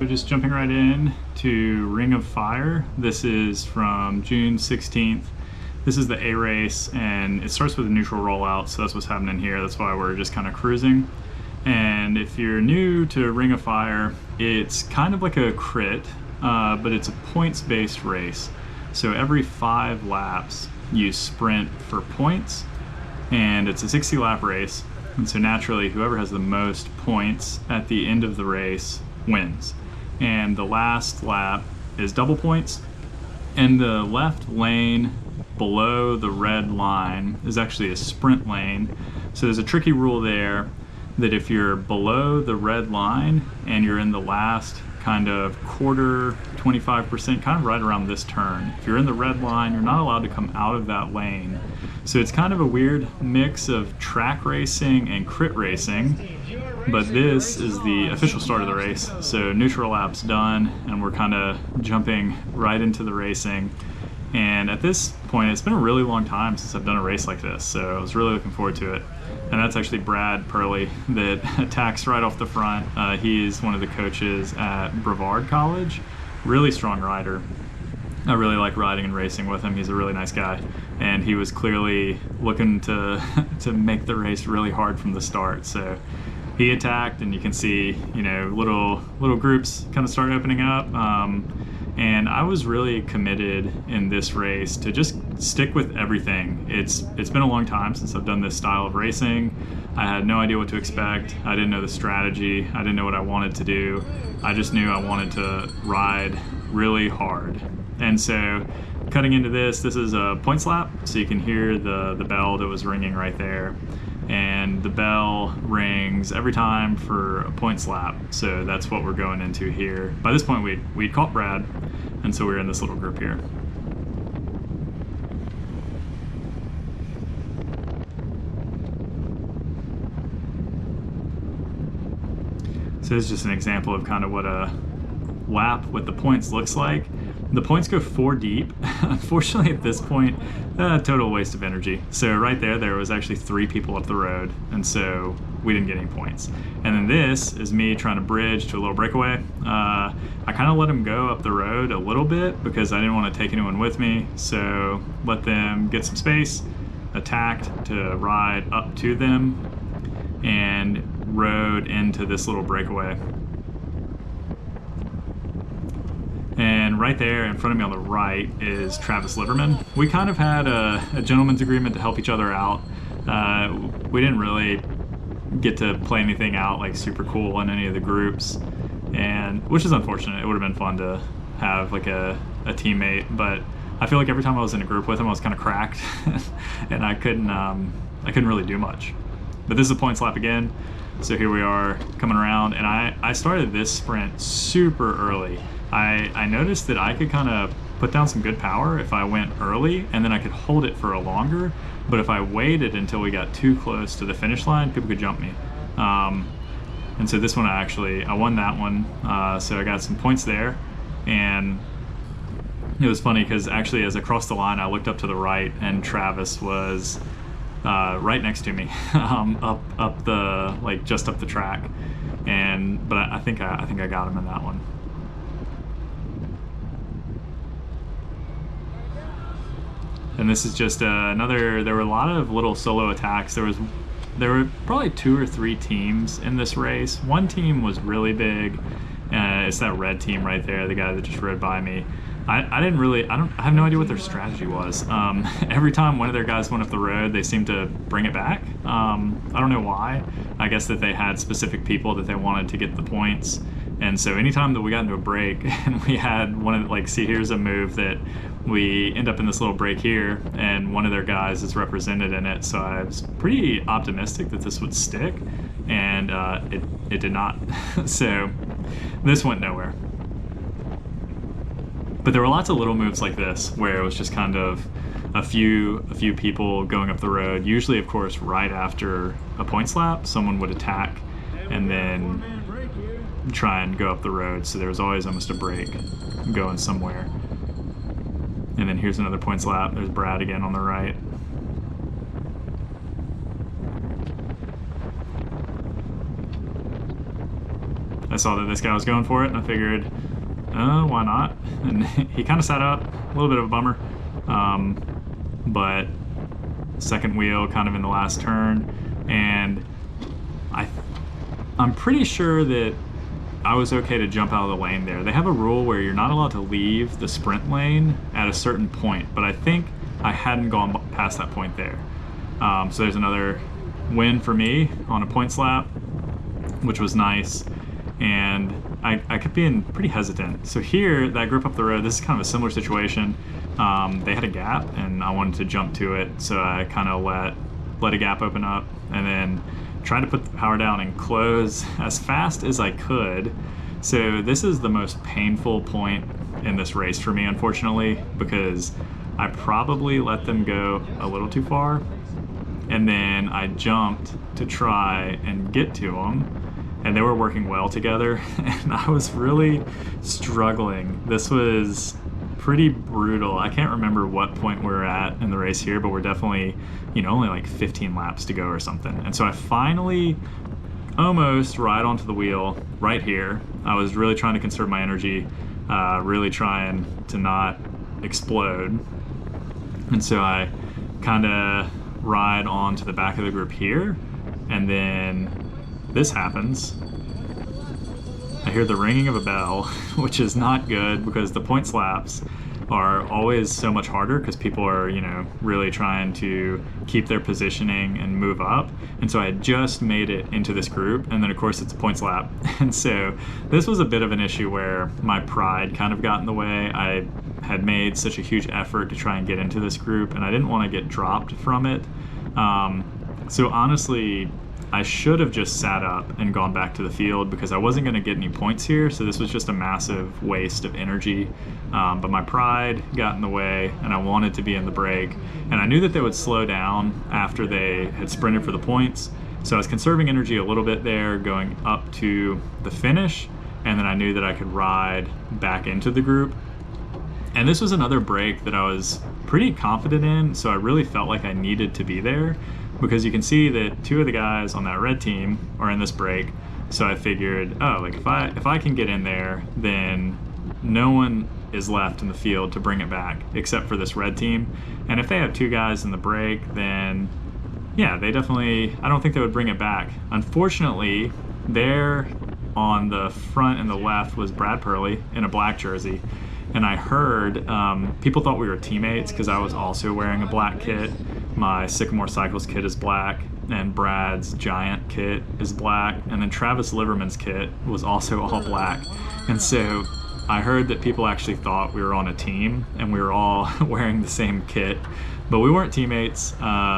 We're just jumping right in to Ring of Fire. This is from June 16th. This is the A race, and it starts with a neutral rollout, so that's what's happening here. That's why we're just kind of cruising. And if you're new to Ring of Fire, it's kind of like a crit, but it's a points-based race. So every 5 laps, you sprint for points, and it's a 60-lap race. And so naturally, whoever has the most points at the end of the race wins. And the last lap is double points. And the left lane below the red line is actually a sprint lane. So there's a tricky rule there that if you're below the red line and you're in the last kind of quarter, 25%, kind of right around this turn, if you're in the red line, you're not allowed to come out of that lane. So it's kind of a weird mix of track racing and crit racing. But this is the official start of the race, so neutral lap's done, and we're kind of jumping right into the racing. And at this point, it's been a really long time since I've done a race like this, so I was really looking forward to it. And that's actually Brad Purley that attacks right off the front. He's one of the coaches at Brevard College, really strong rider. I really like riding and racing with him. He's a really nice guy, and he was clearly looking to make the race really hard from the start. So he attacked, and you can see, you know, little groups kind of start opening up. And I was really committed in this race to just stick with everything. It's been a long time since I've done this style of racing. I had no idea what to expect. I didn't know the strategy. I didn't know what I wanted to do. I just knew I wanted to ride really hard. And so cutting into this is a points lap, so you can hear the bell that was ringing right there. And the bell rings every time for a points lap, so that's what we're going into here. By this point, we'd caught Brad, and so we were in this little group here. So this is just an example of kind of what a lap with the points looks like. The points go 4 deep. Unfortunately, at this point, total waste of energy. So right there was actually 3 people up the road, and so we didn't get any points. And then this is me trying to bridge to a little breakaway. I kind of let them go up the road a little bit because I didn't want to take anyone with me, so let them get some space, attacked to ride up to them, and rode into this little breakaway. And right there in front of me on the right is Travis Liverman. We kind of had a gentleman's agreement to help each other out. We didn't really get to play anything out like super cool in any of the groups, and which is unfortunate. It would have been fun to have like a teammate, but I feel like every time I was in a group with him, I was kind of cracked, and I couldn't really do much. But this is a points lap again, so here we are coming around, and I started this sprint super early. I noticed that I could kind of put down some good power if I went early, and then I could hold it for a longer. But if I waited until we got too close to the finish line, people could jump me. And so this one I won that one, so I got some points there. And it was funny because actually as I crossed the line, I looked up to the right, and Travis was right next to me, up the, like, just up the track. But I think I got him in that one. And this is just another, there were a lot of little solo attacks. There were probably 2 or 3 teams in this race. One team was really big. It's that red team right there, the guy that just rode by me. I have no idea what their strategy was. Every time one of their guys went up the road, they seemed to bring it back. I don't know why. I guess that they had specific people that they wanted to get the points. And so anytime that we got into a break and we had one of, like, see, here's a move that we end up in this little break here, and one of their guys is represented in it. So I was pretty optimistic that this would stick, and it did not. So this went nowhere. But there were lots of little moves like this where it was just kind of a few people going up the road. Usually, of course, right after a points lap, someone would attack and then try and go up the road. So there was always almost a break going somewhere. And then here's another points lap. There's Brad again on the right. I saw that this guy was going for it, and I figured, why not? And he kind of sat up, a little bit of a bummer, but second wheel kind of in the last turn, and I'm pretty sure that I was okay to jump out of the lane there. They have a rule where you're not allowed to leave the sprint lane at a certain point, but I think I hadn't gone past that point there. So there's another win for me on a points lap, which was nice. And I kept being pretty hesitant. So here, that group up the road, this is kind of a similar situation. They had a gap and I wanted to jump to it, so I kind of let a gap open up and then tried to put the power down and close as fast as I could. So this is the most painful point in this race for me, unfortunately, because I probably let them go a little too far, and then I jumped to try and get to them, and they were working well together, and I was really struggling. This was pretty brutal. I can't remember what point we're at in the race here, but we're definitely, only like 15 laps to go or something. And so I finally almost ride onto the wheel right here. I was really trying to conserve my energy, really trying to not explode. And so I kind of ride onto the back of the group here, and then this happens. I hear the ringing of a bell, which is not good because the points laps are always so much harder because people are, really trying to keep their positioning and move up. And so I had just made it into this group, and then of course it's a points lap. And so this was a bit of an issue where my pride kind of got in the way. I had made such a huge effort to try and get into this group, and I didn't want to get dropped from it. So honestly, I should have just sat up and gone back to the field because I wasn't going to get any points here, so this was just a massive waste of energy. But my pride got in the way, and I wanted to be in the break, and I knew that they would slow down after they had sprinted for the points, so I was conserving energy a little bit there going up to the finish, and then I knew that I could ride back into the group. And this was another break that I was pretty confident in, so I really felt like I needed to be there, because you can see that two of the guys on that red team are in this break. So I figured, if I can get in there, then no one is left in the field to bring it back except for this red team. And if they have two guys in the break, then yeah, they definitely, I don't think they would bring it back. Unfortunately, there on the front and the left was Brad Purley in a black jersey. And I heard people thought we were teammates because I was also wearing a black kit. My Sycamore Cycles kit is black, and Brad's Giant kit is black, and then Travis Liverman's kit was also all black. And so I heard that people actually thought we were on a team and we were all wearing the same kit, but we weren't teammates.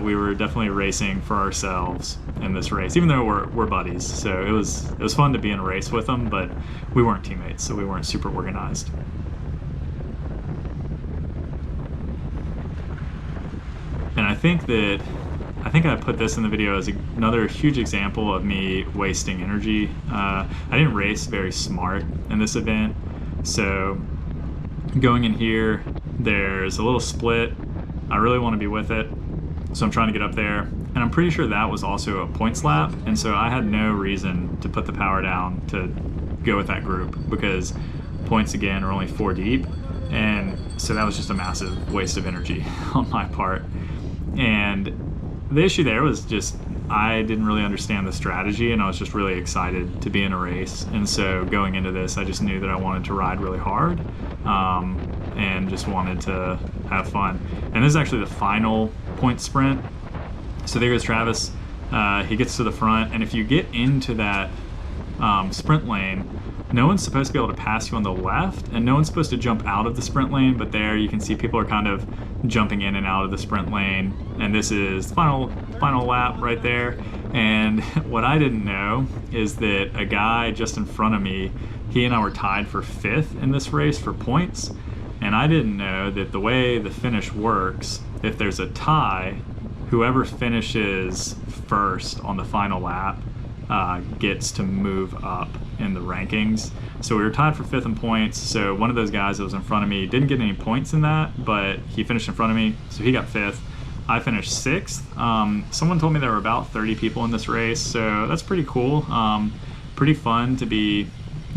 We were definitely racing for ourselves in this race, even though we're buddies. So it was fun to be in a race with them, but we weren't teammates, so we weren't super organized. And I think I put this in the video as another huge example of me wasting energy. I didn't race very smart in this event. So going in here, there's a little split. I really want to be with it, so I'm trying to get up there. And I'm pretty sure that was also a points lap, and so I had no reason to put the power down to go with that group because points again are only 4 deep. And so that was just a massive waste of energy on my part. And the issue there was just I didn't really understand the strategy, and I was just really excited to be in a race. And so going into this, I just knew that I wanted to ride really hard and just wanted to have fun. And this is actually the final point sprint. So there goes Travis. He gets to the front, and if you get into that sprint lane, no one's supposed to be able to pass you on the left, and no one's supposed to jump out of the sprint lane, but there you can see people are kind of jumping in and out of the sprint lane, and this is the final lap right there. And what I didn't know is that a guy just in front of me, he and I were tied for 5th in this race for points, and I didn't know that the way the finish works, if there's a tie, whoever finishes first on the final lap gets to move up in the rankings. So we were tied for 5th in points, so one of those guys that was in front of me didn't get any points in that, but he finished in front of me, so he got 5th. I finished 6th. Someone told me there were about 30 people in this race, so that's pretty cool. Pretty fun to be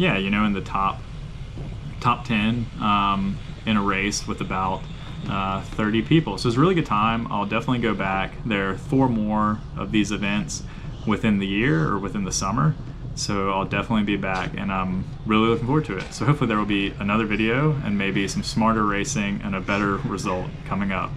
yeah, you know, in the top 10 in a race with about 30 people. So it's a really good time. I'll definitely go back. There are 4 more of these events within the year or within the summer. So I'll definitely be back, and I'm really looking forward to it. So hopefully there will be another video and maybe some smarter racing and a better result coming up.